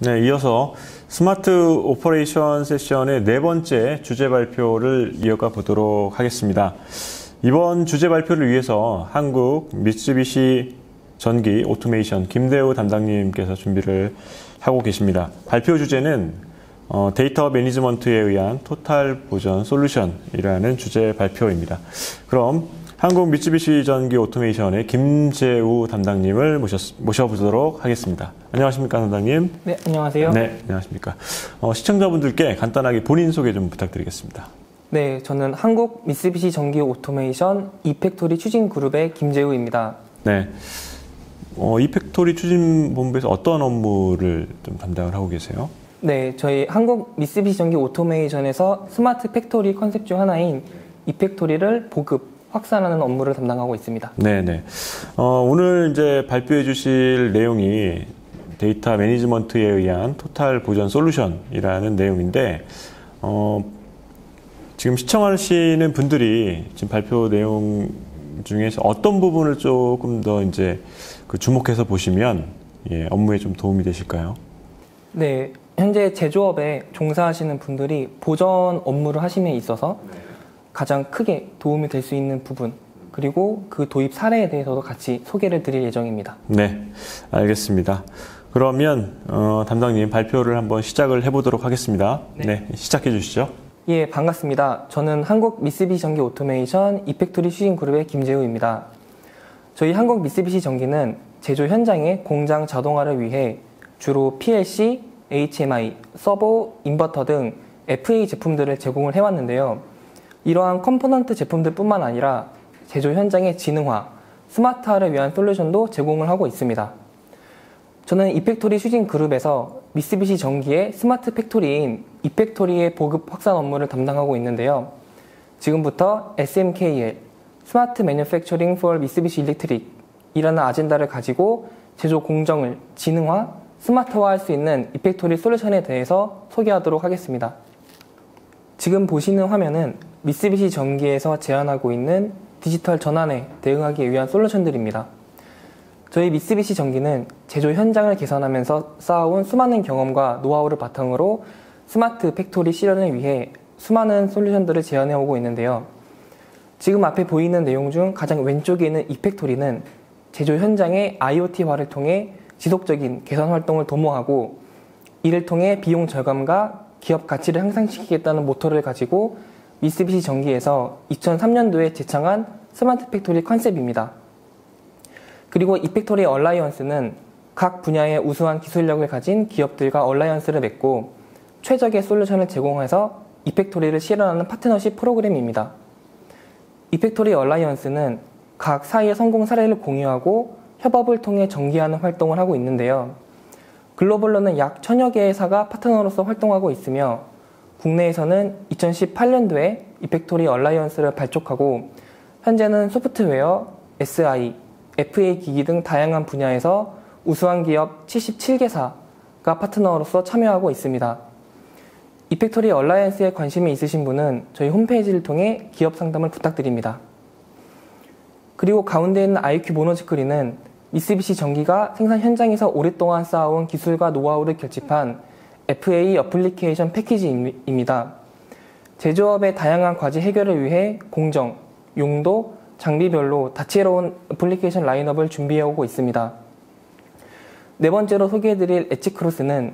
네, 이어서 스마트 오퍼레이션 세션의 네 번째 주제 발표를 이어가 보도록 하겠습니다. 이번 주제 발표를 위해서 한국 미쓰비시 전기 오토메이션 김대우 담당님께서 준비를 하고 계십니다. 발표 주제는 데이터 매니지먼트에 의한 토탈 보전 솔루션이라는 주제 발표입니다. 그럼 한국 미쓰비시 전기 오토메이션의 김재우 담당님을 모셔보도록 하겠습니다. 안녕하십니까, 담당님? 네, 안녕하세요. 네, 안녕하십니까. 시청자분들께 간단하게 본인 소개 좀 부탁드리겠습니다. 네, 저는 한국 미쓰비시 전기 오토메이션 이팩토리 추진그룹의 김재우입니다. 네. 이팩토리 추진본부에서 어떤 업무를 좀 담당을 하고 계세요? 네, 저희 한국 미쓰비시 전기 오토메이션에서 스마트 팩토리 컨셉 중 하나인 이팩토리를 보급, 확산하는 업무를 담당하고 있습니다. 네네. 오늘 이제 발표해 주실 내용이 데이터 매니지먼트에 의한 토탈 보전 솔루션이라는 내용인데, 지금 시청하시는 분들이 지금 발표 내용 중에서 어떤 부분을 조금 더 이제 주목해서 보시면 업무에 좀 도움이 되실까요? 네, 현재 제조업에 종사하시는 분들이 보전 업무를 하심에 있어서 가장 크게 도움이 될 수 있는 부분, 그리고 그 도입 사례에 대해서도 같이 소개를 드릴 예정입니다. 네, 알겠습니다. 그러면 담당님 발표를 한번 시작을 해보도록 하겠습니다. 네, 시작해 주시죠. 예, 반갑습니다. 저는 한국 미쓰비시 전기 오토메이션 이팩토리 추진그룹의 김재우입니다. 저희 한국 미쓰비시 전기는 제조 현장의 공장 자동화를 위해 주로 PLC, HMI, 서버, 인버터 등 FA 제품들을 제공을 해왔는데요. 이러한 컴포넌트 제품들 뿐만 아니라 제조 현장의 지능화, 스마트화를 위한 솔루션도 제공을 하고 있습니다. 저는 이팩토리 추진 그룹에서 미쓰비시 전기의 스마트 팩토리인 이팩토리의 보급 확산 업무를 담당하고 있는데요. 지금부터 SMKL, 스마트 매뉴팩처링 for 미쓰비시 일렉트릭 이라는 아젠다를 가지고 제조 공정을 지능화, 스마트화할 수 있는 이팩토리 솔루션에 대해서 소개하도록 하겠습니다. 지금 보시는 화면은 미쓰비시 전기에서 제안하고 있는 디지털 전환에 대응하기 위한 솔루션들입니다. 저희 미쓰비시 전기는 제조 현장을 개선하면서 쌓아온 수많은 경험과 노하우를 바탕으로 스마트 팩토리 실현을 위해 수많은 솔루션들을 제안해오고 있는데요. 지금 앞에 보이는 내용 중 가장 왼쪽에 있는 이 팩토리는 제조 현장의 IoT화를 통해 지속적인 개선 활동을 도모하고 이를 통해 비용 절감과 기업 가치를 향상시키겠다는 모토를 가지고 미쓰비시 전기에서 2003년도에 제창한 스마트 팩토리 컨셉입니다. 그리고 이팩토리 얼라이언스는 각 분야의 우수한 기술력을 가진 기업들과 얼라이언스를 맺고 최적의 솔루션을 제공해서 이팩토리를 실현하는 파트너십 프로그램입니다. 이팩토리 얼라이언스는 각 사이의 성공 사례를 공유하고 협업을 통해 전개하는 활동을 하고 있는데요. 글로벌로는 약 1000여 개의 사가 파트너로서 활동하고 있으며 국내에서는 2018년도에 이팩토리 얼라이언스를 발족하고 현재는 소프트웨어, SI, FA 기기 등 다양한 분야에서 우수한 기업 77개사가 파트너로서 참여하고 있습니다. 이팩토리 얼라이언스에 관심이 있으신 분은 저희 홈페이지를 통해 기업 상담을 부탁드립니다. 그리고 가운데 있는 IQ 모노스크린은 미쓰비시 전기가 생산 현장에서 오랫동안 쌓아온 기술과 노하우를 결집한 FA 어플리케이션 패키지입니다. 제조업의 다양한 과제 해결을 위해 공정, 용도, 장비별로 다채로운 어플리케이션 라인업을 준비해오고 있습니다. 네 번째로 소개해드릴 엣지크로스는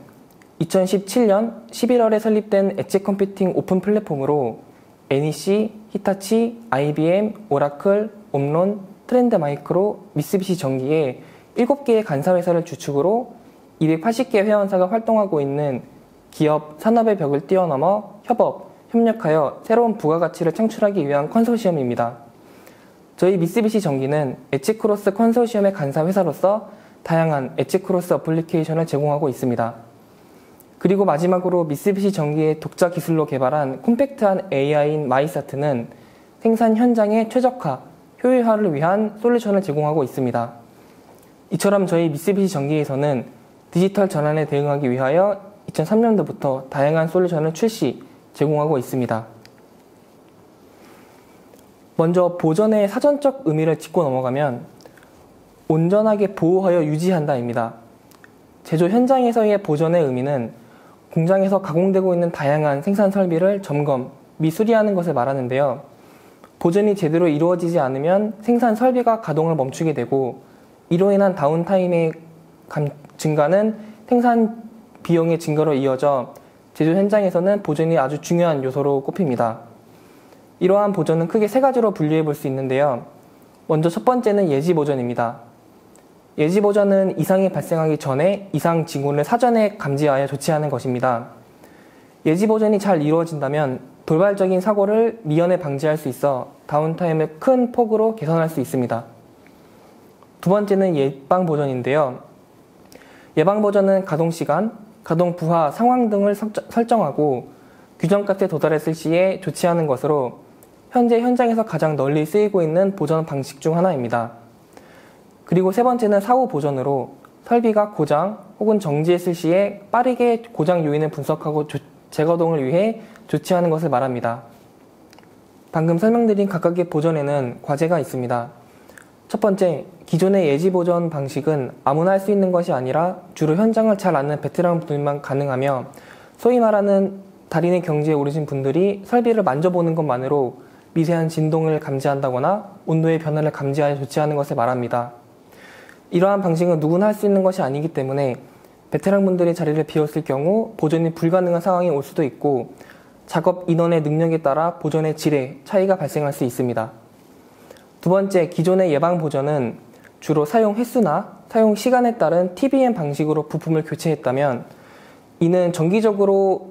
2017년 11월에 설립된 엣지 컴퓨팅 오픈 플랫폼으로 NEC, 히타치, IBM, 오라클, 옴론, 트렌드마이크로, 미쓰비시 전기의 7개의 간사회사를 주축으로 280개 회원사가 활동하고 있는 기업, 산업의 벽을 뛰어넘어 협업, 협력하여 새로운 부가가치를 창출하기 위한 컨소시엄입니다. 저희 미쓰비시 전기는 엣지크로스 컨소시엄의 간사회사로서 다양한 엣지크로스 어플리케이션을 제공하고 있습니다. 그리고 마지막으로 미쓰비시 전기의 독자 기술로 개발한 콤팩트한 AI인 마이사트는 생산 현장의 최적화, 효율화를 위한 솔루션을 제공하고 있습니다. 이처럼 저희 미쓰비시 전기에서는 디지털 전환에 대응하기 위하여 2003년도부터 다양한 솔루션을 출시, 제공하고 있습니다. 먼저 보전의 사전적 의미를 짚고 넘어가면 온전하게 보호하여 유지한다입니다. 제조 현장에서의 보전의 의미는 공장에서 가공되고 있는 다양한 생산 설비를 점검 및 수리하는 것을 말하는데요. 보전이 제대로 이루어지지 않으면 생산 설비가 가동을 멈추게 되고 이로 인한 다운타임의 증가는 생산 비용의 증가로 이어져 제조 현장에서는 보전이 아주 중요한 요소로 꼽힙니다. 이러한 보전은 크게 세 가지로 분류해 볼 수 있는데요. 먼저 첫 번째는 예지 보전입니다. 예지 보전은 이상이 발생하기 전에 이상 징후를 사전에 감지하여 조치하는 것입니다. 예지 보전이 잘 이루어진다면 돌발적인 사고를 미연에 방지할 수 있어 다운타임을 큰 폭으로 개선할 수 있습니다. 두 번째는 예방 보전인데요. 예방 보전은 가동 시간, 가동 부하, 상황 등을 설정하고 규정값에 도달했을 시에 조치하는 것으로 현재 현장에서 가장 널리 쓰이고 있는 보전 방식 중 하나입니다. 그리고 세 번째는 사후 보전으로 설비가 고장 혹은 정지했을 시에 빠르게 고장 요인을 분석하고 재가동을 위해 조치하는 것을 말합니다. 방금 설명드린 각각의 보전에는 과제가 있습니다. 첫 번째, 기존의 예지 보전 방식은 아무나 할 수 있는 것이 아니라 주로 현장을 잘 아는 베테랑 분들만 가능하며 소위 말하는 달인의 경지에 오르신 분들이 설비를 만져보는 것만으로 미세한 진동을 감지한다거나 온도의 변화를 감지하여 조치하는 것을 말합니다. 이러한 방식은 누구나 할 수 있는 것이 아니기 때문에 베테랑 분들의 자리를 비웠을 경우 보전이 불가능한 상황이 올 수도 있고 작업 인원의 능력에 따라 보전의 질에 차이가 발생할 수 있습니다. 두 번째, 기존의 예방 보전은 주로 사용 횟수나 사용 시간에 따른 TBM 방식으로 부품을 교체했다면 이는 정기적으로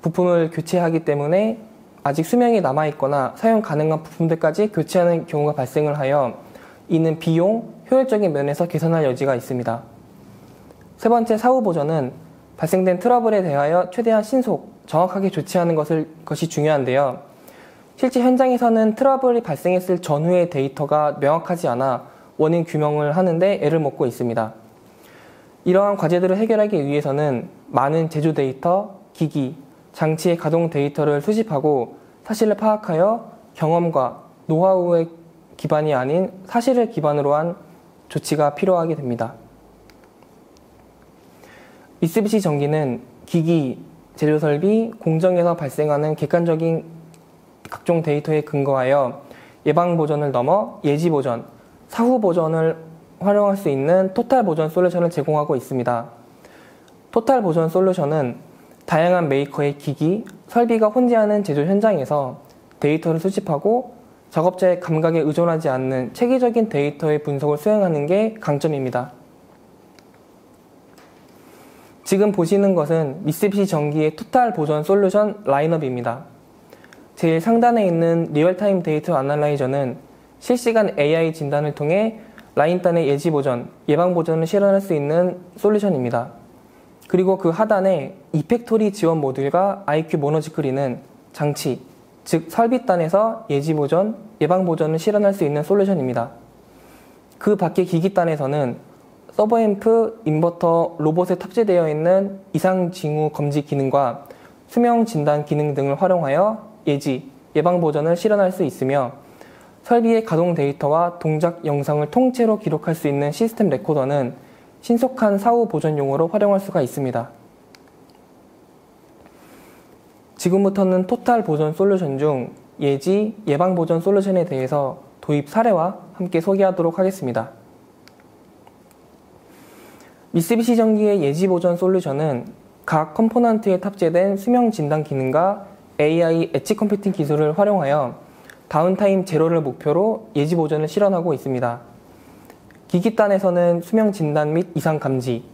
부품을 교체하기 때문에 아직 수명이 남아있거나 사용 가능한 부품들까지 교체하는 경우가 발생을 하여 이는 비용, 효율적인 면에서 개선할 여지가 있습니다. 세 번째, 사후 보전은 발생된 트러블에 대하여 최대한 신속, 정확하게 조치하는 것이 중요한데요. 실제 현장에서는 트러블이 발생했을 전후의 데이터가 명확하지 않아 원인 규명을 하는데 애를 먹고 있습니다. 이러한 과제들을 해결하기 위해서는 많은 제조 데이터, 기기, 장치의 가동 데이터를 수집하고 사실을 파악하여 경험과 노하우의 기반이 아닌 사실을 기반으로 한 조치가 필요하게 됩니다. 미쓰비시 전기는 기기, 제조 설비, 공정에서 발생하는 객관적인 각종 데이터에 근거하여 예방 보전을 넘어 예지 보전, 사후 보전을 활용할 수 있는 토탈 보전 솔루션을 제공하고 있습니다. 토탈 보전 솔루션은 다양한 메이커의 기기, 설비가 혼재하는 제조 현장에서 데이터를 수집하고 작업자의 감각에 의존하지 않는 체계적인 데이터의 분석을 수행하는 게 강점입니다. 지금 보시는 것은 미쓰비시 전기의 토탈 보전 솔루션 라인업입니다. 제일 상단에 있는 리얼타임 데이터 아날라이저는 실시간 AI 진단을 통해 라인단의 예지 보전, 예방 보전을 실현할 수 있는 솔루션입니다. 그리고 그 하단에 이펙토리 지원 모듈과 IQ 모노지크리는 장치, 즉 설비단에서 예지 보전, 예방 보전을 실현할 수 있는 솔루션입니다. 그 밖의 기기단에서는 서버앰프, 인버터, 로봇에 탑재되어 있는 이상 징후 검지 기능과 수명 진단 기능 등을 활용하여 예지, 예방 보전을 실현할 수 있으며 설비의 가동 데이터와 동작 영상을 통째로 기록할 수 있는 시스템 레코더는 신속한 사후 보전용으로 활용할 수가 있습니다. 지금부터는 토탈 보전 솔루션 중 예지, 예방 보전 솔루션에 대해서 도입 사례와 함께 소개하도록 하겠습니다. 미쓰비시 전기의 예지 보전 솔루션은 각 컴포넌트에 탑재된 수명 진단 기능과 AI 엣지 컴퓨팅 기술을 활용하여 다운타임 제로를 목표로 예지 보전을 실현하고 있습니다. 기기단에서는 수명 진단 및 이상 감지,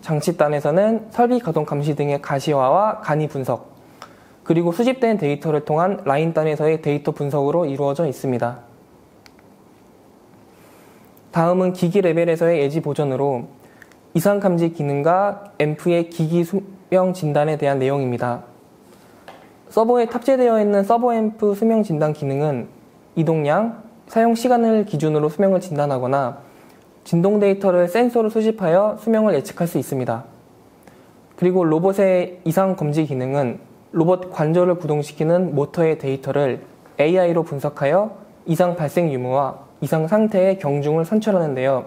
장치단에서는 설비 가동 감시 등의 가시화와 간이 분석, 그리고 수집된 데이터를 통한 라인단에서의 데이터 분석으로 이루어져 있습니다. 다음은 기기 레벨에서의 예지 보전으로 이상 감지 기능과 앰프의 기기 수명 진단에 대한 내용입니다. 서버에 탑재되어 있는 서버 앰프 수명 진단 기능은 이동량, 사용 시간을 기준으로 수명을 진단하거나 진동 데이터를 센서로 수집하여 수명을 예측할 수 있습니다. 그리고 로봇의 이상 검지 기능은 로봇 관절을 구동시키는 모터의 데이터를 AI로 분석하여 이상 발생 유무와 이상 상태의 경중을 산출하는데요.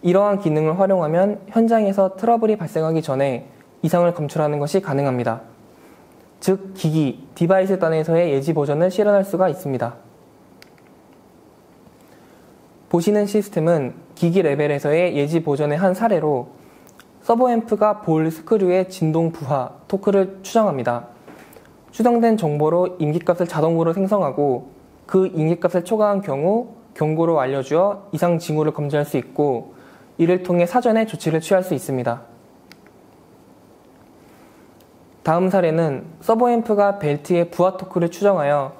이러한 기능을 활용하면 현장에서 트러블이 발생하기 전에 이상을 검출하는 것이 가능합니다. 즉, 기기, 디바이스 단에서의 예지 보전을 실현할 수가 있습니다. 보시는 시스템은 기기 레벨에서의 예지 보전의 한 사례로 서버앰프가 볼 스크류의 진동 부하, 토크를 추정합니다. 추정된 정보로 임기값을 자동으로 생성하고 그 임기값을 초과한 경우 경고로 알려주어 이상 징후를 검지할 수 있고 이를 통해 사전에 조치를 취할 수 있습니다. 다음 사례는 서버앰프가 벨트의 부하 토크를 추정하여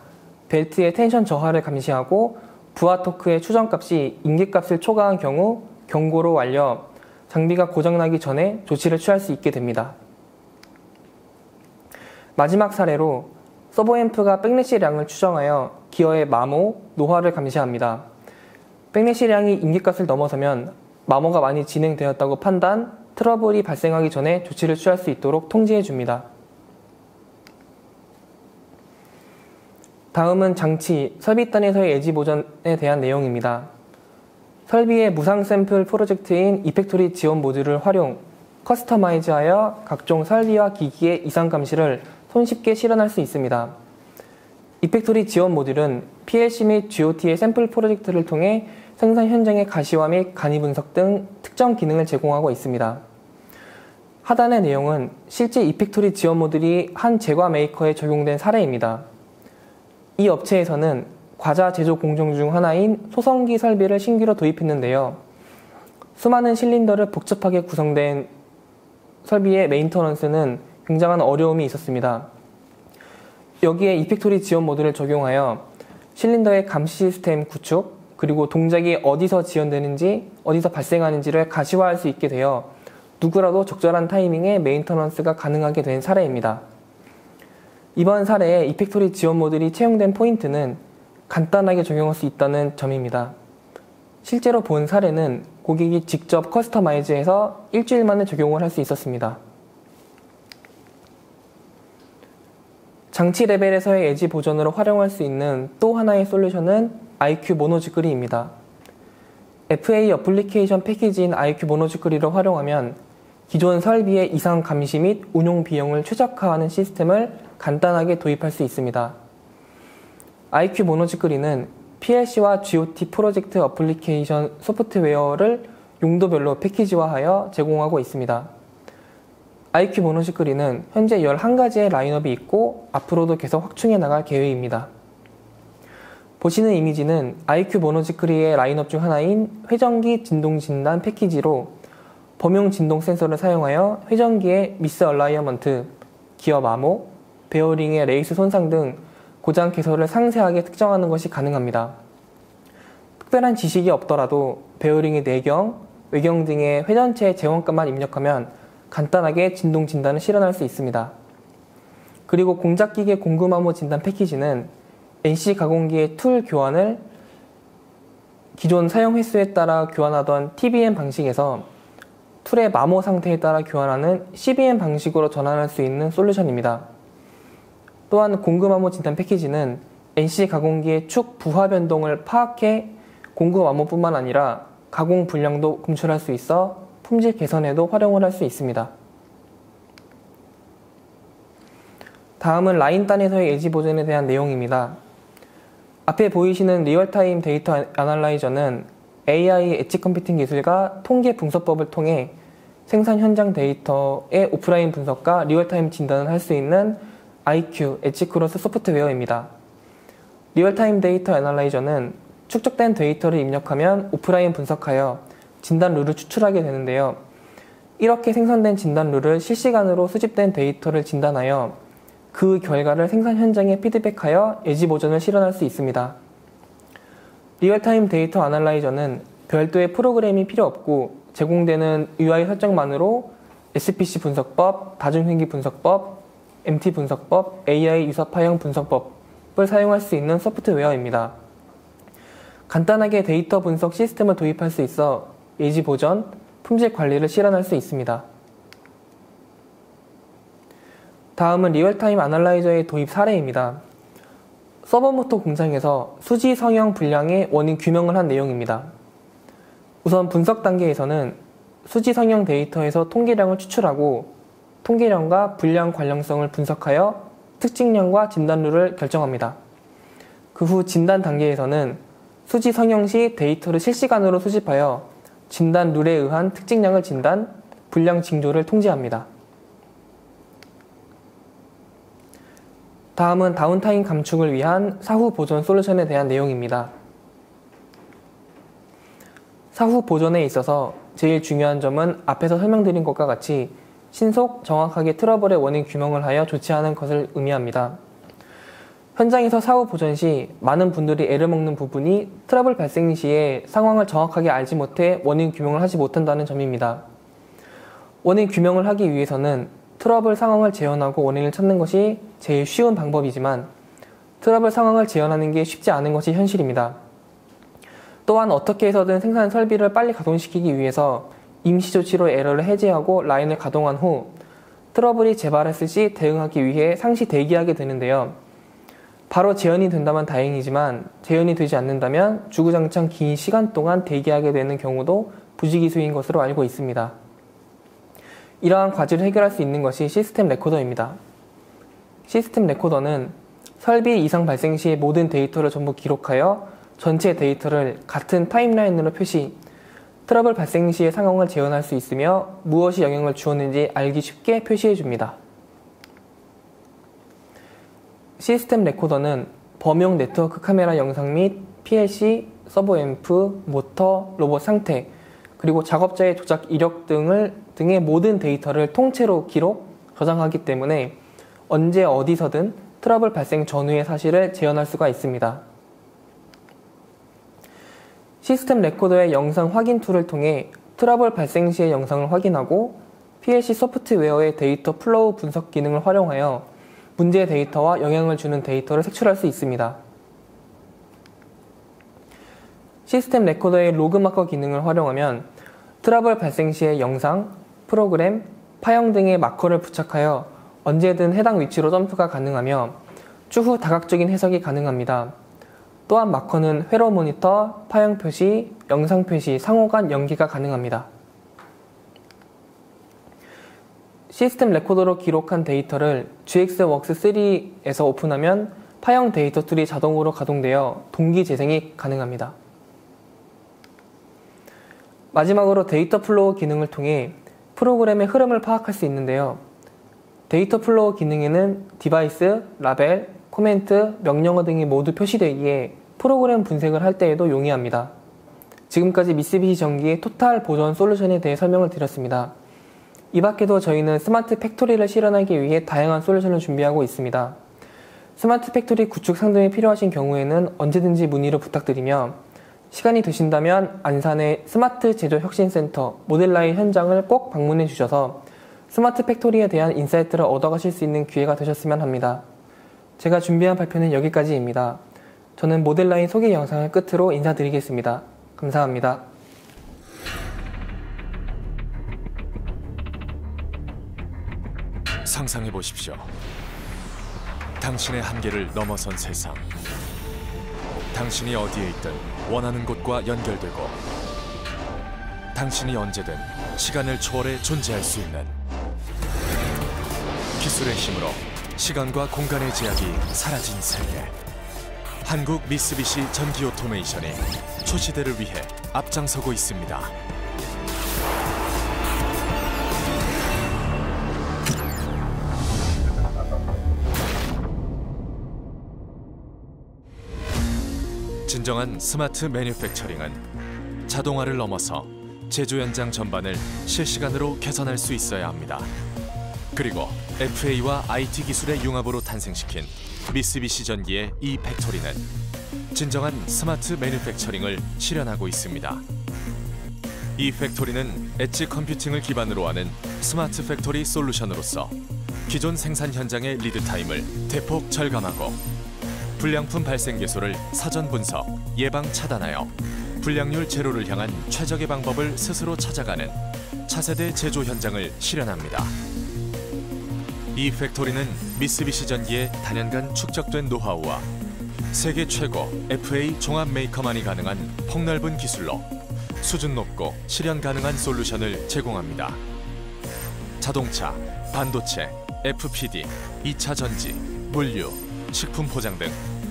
벨트의 텐션 저하를 감시하고 부하 토크의 추정값이 임기값을 초과한 경우 경고로 알려 장비가 고장나기 전에 조치를 취할 수 있게 됩니다. 마지막 사례로 서버앰프가 백래시량을 추정하여 기어의 마모, 노화를 감시합니다. 백래시량이 임기값을 넘어서면 마모가 많이 진행되었다고 판단, 트러블이 발생하기 전에 조치를 취할 수 있도록 통지해 줍니다. 다음은 장치, 설비 단에서의 예지 보전에 대한 내용입니다. 설비의 무상 샘플 프로젝트인 이펙토리 지원 모듈을 활용, 커스터마이즈하여 각종 설비와 기기의 이상 감시를 손쉽게 실현할 수 있습니다. 이펙토리 지원 모듈은 PLC 및 GOT의 샘플 프로젝트를 통해 생산 현장의 가시화 및 간이 분석 등 특정 기능을 제공하고 있습니다. 하단의 내용은 실제 이펙토리 지원 모듈이 한 제과 메이커에 적용된 사례입니다. 이 업체에서는 과자 제조 공정 중 하나인 소성기 설비를 신규로 도입했는데요. 수많은 실린더를 복잡하게 구성된 설비의 메인터넌스는 굉장한 어려움이 있었습니다. 여기에 이펙토리 지원 모듈을 적용하여 실린더의 감시 시스템 구축, 그리고 동작이 어디서 지연되는지, 어디서 발생하는지를 가시화할 수 있게 되어 누구라도 적절한 타이밍에 메인터넌스가 가능하게 된 사례입니다. 이번 사례에 이펙토리 지원 모듈이 채용된 포인트는 간단하게 적용할 수 있다는 점입니다. 실제로 본 사례는 고객이 직접 커스터마이즈해서 일주일 만에 적용을 할 수 있었습니다. 장치 레벨에서의 예지 보전으로 활용할 수 있는 또 하나의 솔루션은 IQ 모노지크리입니다. FA 어플리케이션 패키지인 IQ 모노지크리를 활용하면 기존 설비의 이상 감시 및 운용 비용을 최적화하는 시스템을 간단하게 도입할 수 있습니다. IQ 모노지크리는 PLC와 GOT 프로젝트 어플리케이션 소프트웨어를 용도별로 패키지화하여 제공하고 있습니다. IQ 모노지크리는 현재 11가지의 라인업이 있고 앞으로도 계속 확충해 나갈 계획입니다. 보시는 이미지는 IQ 모노지크리의 라인업 중 하나인 회전기 진동 진단 패키지로 범용 진동 센서를 사용하여 회전기의 미스 얼라이어먼트, 기어 마모, 베어링의 레이스 손상 등 고장 개소를 상세하게 특정하는 것이 가능합니다. 특별한 지식이 없더라도 베어링의 내경, 외경 등의 회전체의 재원값만 입력하면 간단하게 진동 진단을 실현할 수 있습니다. 그리고 공작기계 공구마모 진단 패키지는 NC 가공기의 툴 교환을 기존 사용 횟수에 따라 교환하던 TBM 방식에서 툴의 마모 상태에 따라 교환하는 CBM 방식으로 전환할 수 있는 솔루션입니다. 또한 공구마모 진단 패키지는 NC 가공기의 축 부하 변동을 파악해 공구마모뿐만 아니라 가공 분량도 검출할 수 있어 품질 개선에도 활용을 할 수 있습니다. 다음은 라인 단에서의 예지 보전에 대한 내용입니다. 앞에 보이시는 리얼타임 데이터 애널라이저는 AI 엣지 컴퓨팅 기술과 통계 분석법을 통해 생산 현장 데이터의 오프라인 분석과 리얼타임 진단을 할 수 있는 IQ 엣지 크로스 소프트웨어입니다. 리얼타임 데이터 애널라이저는 축적된 데이터를 입력하면 오프라인 분석하여 진단 룰을 추출하게 되는데요. 이렇게 생성된 진단 룰을 실시간으로 수집된 데이터를 진단하여 그 결과를 생산 현장에 피드백하여 예지 보전을 실현할 수 있습니다. 리얼타임 데이터 애널라이저는 별도의 프로그램이 필요 없고 제공되는 UI 설정만으로 SPC 분석법, 다중회귀 분석법, MT 분석법, AI 유사 파형 분석법을 사용할 수 있는 소프트웨어입니다. 간단하게 데이터 분석 시스템을 도입할 수 있어 예지 보전, 품질 관리를 실현할 수 있습니다. 다음은 리얼타임 애널라이저의 도입 사례입니다. 서버모터 공장에서 수지 성형 불량의 원인 규명을 한 내용입니다. 우선 분석 단계에서는 수지 성형 데이터에서 통계량을 추출하고 통계량과 분량 관련성을 분석하여 특징량과 진단룰을 결정합니다. 그 후 진단 단계에서는 수지 성형 시 데이터를 실시간으로 수집하여 진단룰에 의한 특징량을 진단, 분량 징조를 통지합니다. 다음은 다운타임 감축을 위한 사후 보존 솔루션에 대한 내용입니다. 사후 보존에 있어서 제일 중요한 점은 앞에서 설명드린 것과 같이 신속, 정확하게 트러블의 원인 규명을 하여 조치하는 것을 의미합니다. 현장에서 사후 보존 시 많은 분들이 애를 먹는 부분이 트러블 발생 시에 상황을 정확하게 알지 못해 원인 규명을 하지 못한다는 점입니다. 원인 규명을 하기 위해서는 트러블 상황을 재현하고 원인을 찾는 것이 제일 쉬운 방법이지만 트러블 상황을 재현하는 게 쉽지 않은 것이 현실입니다. 또한 어떻게 해서든 생산 설비를 빨리 가동시키기 위해서 임시조치로 에러를 해제하고 라인을 가동한 후 트러블이 재발했을 시 대응하기 위해 상시 대기하게 되는데요. 바로 재현이 된다면 다행이지만 재현이 되지 않는다면 주구장창 긴 시간 동안 대기하게 되는 경우도 부지기수인 것으로 알고 있습니다. 이러한 과제를 해결할 수 있는 것이 시스템 레코더입니다. 시스템 레코더는 설비 이상 발생 시의 모든 데이터를 전부 기록하여 전체 데이터를 같은 타임라인으로 표시, 트러블 발생 시의 상황을 재현할 수 있으며 무엇이 영향을 주었는지 알기 쉽게 표시해 줍니다. 시스템 레코더는 범용 네트워크 카메라 영상 및 PLC, 서버 앰프, 모터, 로봇 상태, 그리고 작업자의 조작 이력 등의 모든 데이터를 통째로 기록, 저장하기 때문에 언제 어디서든 트러블 발생 전후의 사실을 재현할 수가 있습니다. 시스템 레코더의 영상 확인 툴을 통해 트러블 발생 시의 영상을 확인하고 PLC 소프트웨어의 데이터 플로우 분석 기능을 활용하여 문제의 데이터와 영향을 주는 데이터를 색출할 수 있습니다. 시스템 레코더의 로그 마커 기능을 활용하면 트러블 발생 시의 영상, 프로그램, 파형 등의 마커를 부착하여 언제든 해당 위치로 점프가 가능하며 추후 다각적인 해석이 가능합니다. 또한 마커는 회로 모니터, 파형 표시, 영상 표시, 상호 간 연계가 가능합니다. 시스템 레코더로 기록한 데이터를 GXWorks3에서 오픈하면 파형 데이터 툴이 자동으로 가동되어 동기 재생이 가능합니다. 마지막으로 데이터 플로우 기능을 통해 프로그램의 흐름을 파악할 수 있는데요. 데이터 플로우 기능에는 디바이스, 라벨, 코멘트, 명령어 등이 모두 표시되기에 프로그램 분석을 할 때에도 용이합니다. 지금까지 미쓰비시 전기의 토탈 보존 솔루션에 대해 설명을 드렸습니다. 이 밖에도 저희는 스마트 팩토리를 실현하기 위해 다양한 솔루션을 준비하고 있습니다. 스마트 팩토리 구축 상담이 필요하신 경우에는 언제든지 문의를 부탁드리며 시간이 되신다면 안산의 스마트 제조 혁신센터 모델라인 현장을 꼭 방문해 주셔서 스마트 팩토리에 대한 인사이트를 얻어가실 수 있는 기회가 되셨으면 합니다. 제가 준비한 발표는 여기까지입니다. 저는 모델라인 소개 영상을 끝으로 인사드리겠습니다. 감사합니다. 상상해 보십시오. 당신의 한계를 넘어선 세상. 당신이 어디에 있든 원하는 곳과 연결되고 당신이 언제든 시간을 초월해 존재할 수 있는 기술의 힘으로 시간과 공간의 제약이 사라진 세계. 한국 미쓰비시 전기 오토메이션이 초시대를 위해 앞장서고 있습니다. 진정한 스마트 매뉴팩처링은 자동화를 넘어서 제조 현장 전반을 실시간으로 개선할 수 있어야 합니다. 그리고 FA와 IT 기술의 융합으로 탄생시킨 미쓰비시 전기의 이 팩토리는 진정한 스마트 매뉴팩처링을 실현하고 있습니다. 이 팩토리는 엣지 컴퓨팅을 기반으로 하는 스마트 팩토리 솔루션으로서 기존 생산 현장의 리드 타임을 대폭 절감하고 불량품 발생 개소를 사전 분석, 예방 차단하여 불량률 제로를 향한 최적의 방법을 스스로 찾아가는 차세대 제조 현장을 실현합니다. 이 팩토리는 미쓰비시 전기의 단연간 축적된 노하우와 세계 최고 FA 종합 메이커만이 가능한 폭넓은 기술로 수준 높고 실현 가능한 솔루션을 제공합니다. 자동차, 반도체, FPD, 2차 전지, 물류, 식품 포장 등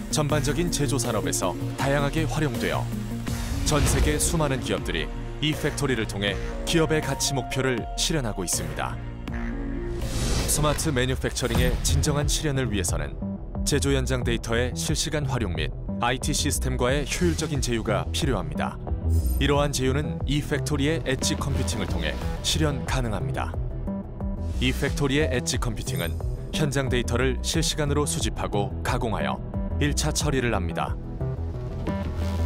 전반적인 제조 산업에서 다양하게 활용되어 전 세계 수많은 기업들이 이 팩토리를 통해 기업의 가치 목표를 실현하고 있습니다. 스마트 매뉴팩처링의 진정한 실현을 위해서는 제조 현장 데이터의 실시간 활용 및 IT 시스템과의 효율적인 제휴가 필요합니다. 이러한 제휴는 이 팩토리의 엣지 컴퓨팅을 통해 실현 가능합니다. 이 팩토리의 엣지 컴퓨팅은 현장 데이터를 실시간으로 수집하고 가공하여 1차 처리를 합니다.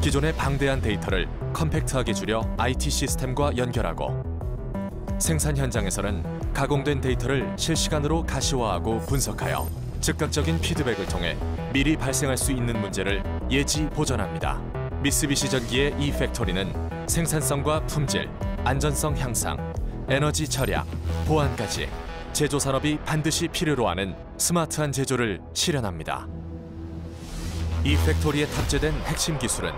기존의 방대한 데이터를 컴팩트하게 줄여 IT 시스템과 연결하고 생산 현장에서는 가공된 데이터를 실시간으로 가시화하고 분석하여 즉각적인 피드백을 통해 미리 발생할 수 있는 문제를 예지 보전합니다. 미쓰비시 전기의 이 팩토리는 생산성과 품질, 안전성 향상, 에너지 절약, 보안까지 제조 산업이 반드시 필요로 하는 스마트한 제조를 실현합니다. 이 팩토리에 탑재된 핵심 기술은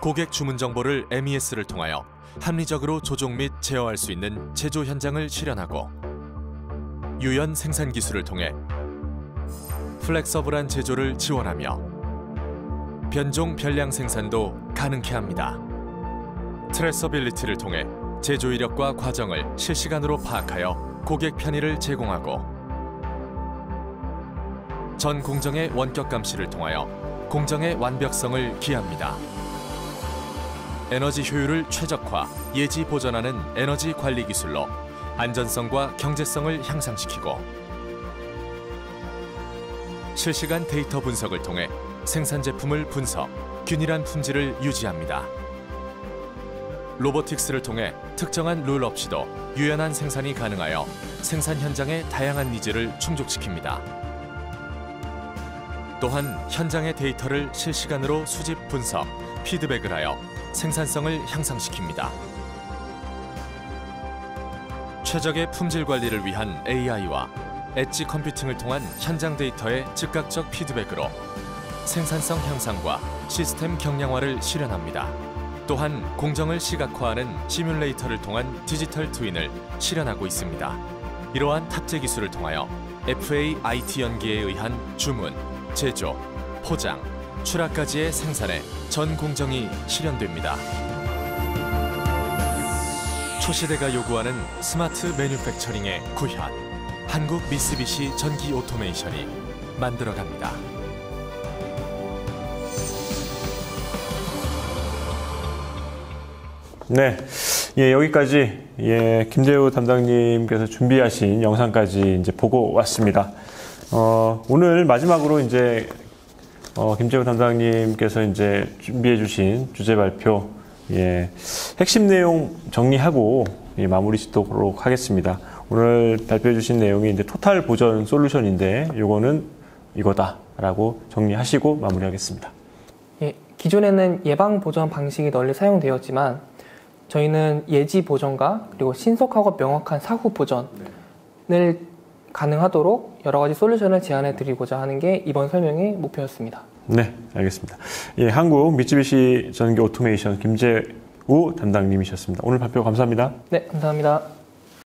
고객 주문 정보를 MES를 통하여 합리적으로 조종 및 제어할 수 있는 제조 현장을 실현하고 유연 생산 기술을 통해 플렉서블한 제조를 지원하며 변종 변량 생산도 가능케 합니다. 트레서빌리티를 통해 제조 이력과 과정을 실시간으로 파악하여 고객 편의를 제공하고 전 공정의 원격 감시를 통하여 공정의 완벽성을 기합니다. 에너지 효율을 최적화, 예지 보전하는 에너지 관리 기술로 안전성과 경제성을 향상시키고 실시간 데이터 분석을 통해 생산 제품을 분석, 균일한 품질을 유지합니다. 로보틱스를 통해 특정한 룰 없이도 유연한 생산이 가능하여 생산 현장의 다양한 니즈를 충족시킵니다. 또한 현장의 데이터를 실시간으로 수집, 분석, 피드백을 하여 생산성을 향상시킵니다. 최적의 품질 관리를 위한 AI와 엣지 컴퓨팅을 통한 현장 데이터의 즉각적 피드백으로 생산성 향상과 시스템 경량화를 실현합니다. 또한 공정을 시각화하는 시뮬레이터를 통한 디지털 트윈을 실현하고 있습니다. 이러한 탑재 기술을 통하여 FA IT 연계에 의한 주문, 제조, 포장, 출하까지의 생산에 전 공정이 실현됩니다. 초시대가 요구하는 스마트 매뉴팩처링의 구현, 한국 미쓰비시 전기 오토메이션이 만들어갑니다. 네, 여기까지 김재우 담당님께서 준비하신 영상까지 이제 보고 왔습니다. 오늘 마지막으로 이제 김재우 담당님께서 이제 준비해주신 주제 발표 핵심 내용 정리하고 마무리 짓도록 하겠습니다. 오늘 발표해주신 내용이 이제 토탈 보전 솔루션인데 요거는 이거다라고 정리하시고 마무리하겠습니다. 기존에는 예방 보전 방식이 널리 사용되었지만 저희는 예지 보전과 그리고 신속하고 명확한 사후 보전을 가능하도록 여러 가지 솔루션을 제안해 드리고자 하는 게 이번 설명의 목표였습니다. 네, 알겠습니다. 한국 미쓰비시 전기 오토메이션 김재우 담당님이셨습니다. 오늘 발표 감사합니다. 네, 감사합니다.